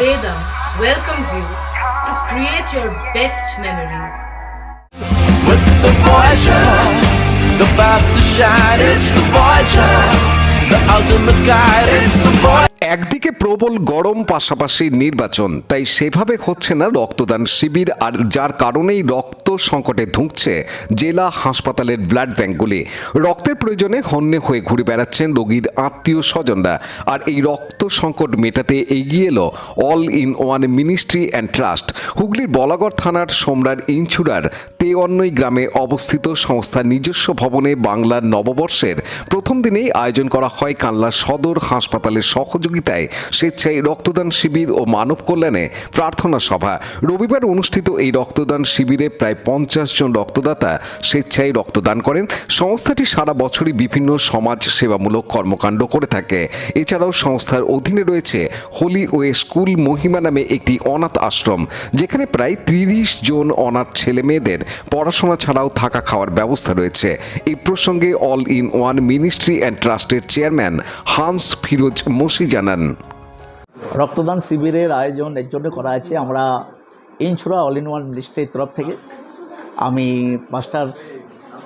Vedam welcomes you to create your best memories. With the Voyager, the paths to shine, it's the Voyager, the ultimate guide, it's the Voyager. একদিকে প্রবল গরম, পাশাপাশি নির্বাচন, তাই সেভাবে হচ্ছে না রক্তদান শিবির, আর যার কারণেই রক্ত সংকটে ধুঁকছে জেলা হাসপাতালের ব্লাড ব্যাঙ্কগুলি। রক্তের প্রয়োজনে হন্যে হয়ে ঘুরে বেড়াচ্ছেন রোগীর আত্মীয় স্বজনরা, আর এই রক্ত সংকট মেটাতে এগিয়ে এলো all in one ministry and trust. হুগলির বলাগড় থানার সোমরার ইনচুরার তেঅন্নই গ্রামে অবস্থিত সংস্থার নিজস্ব ভবনে বাংলার নববর্ষের প্রথম দিনেই আয়োজন করা হয় কানলা সদর হাসপাতালের সহযোগিতায় স্বেচ্ছায় রক্তদান শিবির ও মানব কল্যাণে প্রার্থনা সভা। রবিবার অনুষ্ঠিত এই রক্তদান শিবিরে প্রায় 50 জন রক্তদাতা স্বেচ্ছায় রক্তদান করেন। সংস্থাটি সারা বছরই বিভিন্ন সমাজ সেবামূলক কর্মকাণ্ড করে থাকে। এছাড়াও সংস্থার অধীনে রয়েছে হোলি ওয়ে স্কুল মহিমা নামে একটি অনাথ আশ্রম, যেখানে প্রায় 30 জন অনাথ ছেলে মেয়েদের পড়াশোনা ছাড়াও থাকা খাওয়ার ব্যবস্থা রয়েছে। এই প্রসঙ্গে all in one ministry and ট্রাস্টের চেয়ারম্যান হান্স ফিরোজ মসি জানান, রক্তদান শিবিরের আয়োজন এর জন্য করা আছে আমরা ইনছুরা অল ইন ওয়ান মিনিস্ট্রির তরফ থেকে। আমি মাস্টার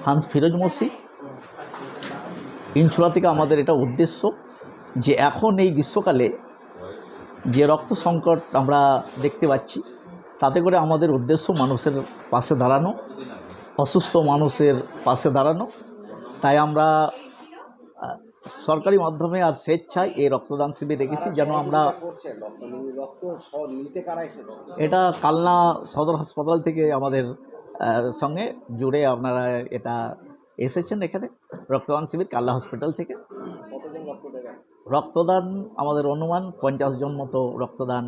হান্স ফিরোজ মসি। ইনছুরা থেকে আমাদের এটা উদ্দেশ্য যে এখন এই গ্রীষ্মকালে যে রক্ত সংকট আমরা দেখতে পাচ্ছি, তাতে করে আমাদের উদ্দেশ্য মানুষের পাশে দাঁড়ানো, অসুস্থ মানুষের পাশে দাঁড়ানো। তাই আমরা সরকারি মাধ্যমে আর স্বেচ্ছায় এই রক্তদান শিবির রেখেছি, যেন আমরা এটা কালনা সদর হাসপাতাল থেকে আমাদের সঙ্গে জুড়ে আপনারা এটা এসেছেন। এখানে রক্তদান শিবির কালনা হসপিটাল থেকে রক্তদান আমাদের অনুমান 50 জন মতো রক্তদান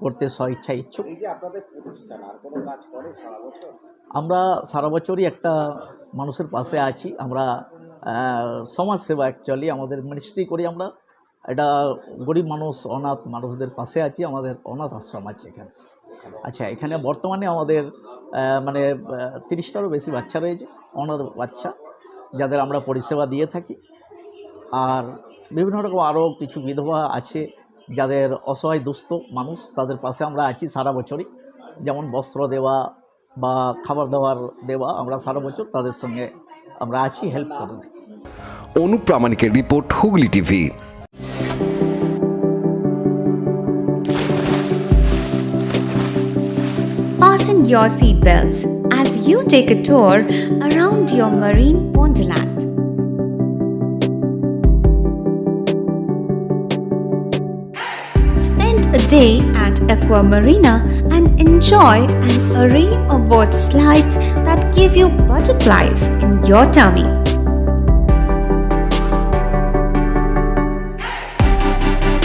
করতে স্বইচ্ছা ইচ্ছুক। আমরা সারা বছরই একটা মানুষের পাশে আছি। আমরা সমাজসেবা অ্যাকচুয়ালি আমাদের মিনিস্ট্রি করি। আমরা এটা গরিব মানুষ, অনাথ মানুষদের পাশে আছি। আমাদের অনাথ আশ্রম আছে এখানে। আচ্ছা, এখানে বর্তমানে আমাদের 30টারও বেশি বাচ্চা রয়েছে, অনাথ বাচ্চা, যাদের আমরা পরিষেবা দিয়ে থাকি। আর বিভিন্ন রকম আরও কিছু বিধবা আছে, যাদের অসহায় দুস্থ মানুষ, তাদের পাশে আমরা আছি সারা বছরই। যেমন বস্ত্র দেওয়া বা খাবার দাবার দেওয়া, আমরা সারা বছর তাদের সঙ্গে আমরা আছি, হেল্প করে থাকি। অনুপ প্রামাণিকের report, Hooghly TV. Fasten your seatbelts as you take a tour around your marine wonderland. Spend a day at Aqua Marina and enjoy an array of water slides that give you butterflies in your tummy.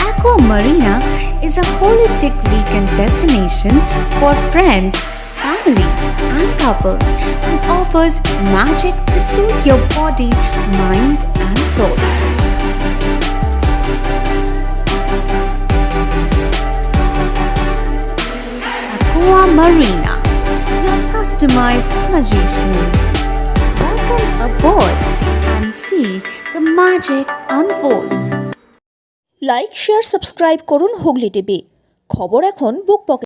Aqua Marina is a holistic weekend destination for friends, family, and couples and offers magic to soothe your body, mind, and soul. Aqua Marina, your customized magician. Welcome aboard and see the magic unfold. Like, share, subscribe করুন Hooghly TV. খবর এখন বুক পকেটে।